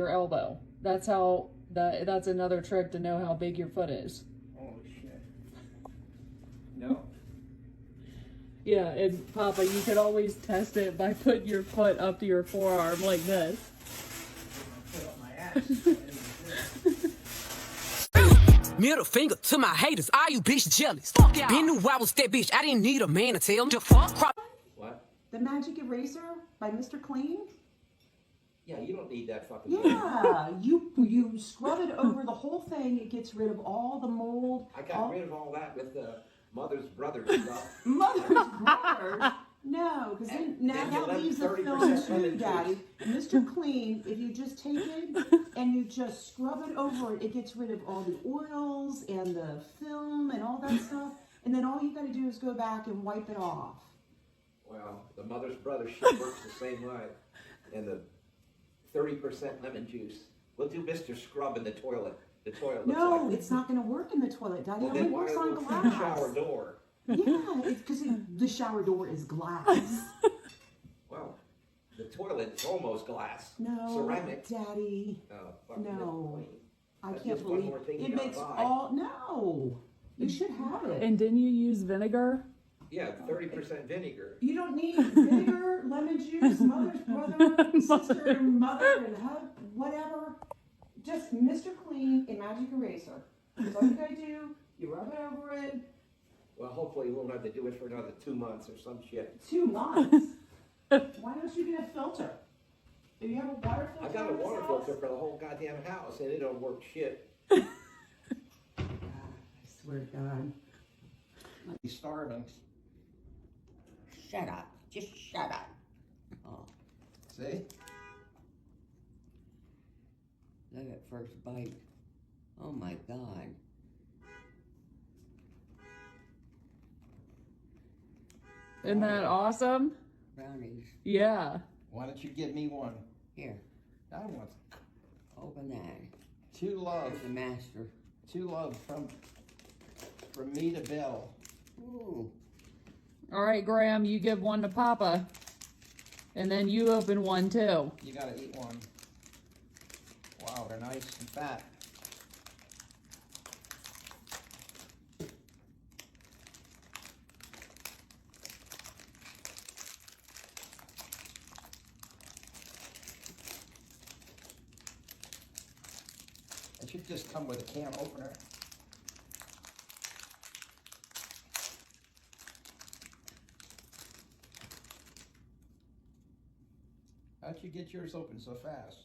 your elbow. That's how, that's another trick to know how big your foot is. Oh shit. No. Yeah, and Papa, you could always test it by putting your foot up to your forearm like this. Put up my ass. Middle finger to my haters, all you bitch jealous. Fuck yeah. Been knew I was that bitch, I didn't need a man to tell me to fuck. What? The Magic Eraser by Mr. Clean? Yeah, you don't need that fucking Yeah, you scrub it over the whole thing. It gets rid of all the mold. I got rid of all that with the Mother's Brother stuff. Mother's Brothers? No, because now then you that let leaves the 30% film lemon too, juice. Daddy. Mr. Clean, if you just take it and you just scrub it over it, it gets rid of all the oils and the film and all that stuff. And then all you got to do is go back and wipe it off. Well, the Mother's Brother shit works the same way. And the 30% lemon juice. We'll do Mr. Scrub in the toilet. The toilet looks No, like it's not going to work in the toilet, Daddy. well, It only then why works a on little glass. shower door? Yeah, it's because the shower door is glass. Well, the toilet's almost glass. No, Ceramic. Daddy. Fucking No, I That's can't just one believe more thing you it gotta makes buy. all. No, you should have it. And didn't you use vinegar? Yeah, 30% vinegar. You don't need vinegar, lemon juice, mother's brother, sister, and mother, and hug, whatever. Just Mr. Clean and Magic Eraser. That's all you gotta do. You rub it over it. Well, hopefully we won't have to do it for another 2 months or some shit. 2 months. Why don't you get a filter? Do you have a water filter? I got a in this water house? filter for the whole goddamn house, and it don't work shit. God, I swear to God. He's starving. Shut up. Just shut up. Oh, See? Look at first bite. Oh my God. Isn't that awesome? Brownies. Yeah. Why don't you give me one? Here, I want open that. two love. There's the master. Two love from me to Bill. Ooh. All right, Graham, you give one to Papa. And then you open one too. You gotta eat one. Wow, they're nice and fat. It should just come with a can opener. How'd you get yours open so fast?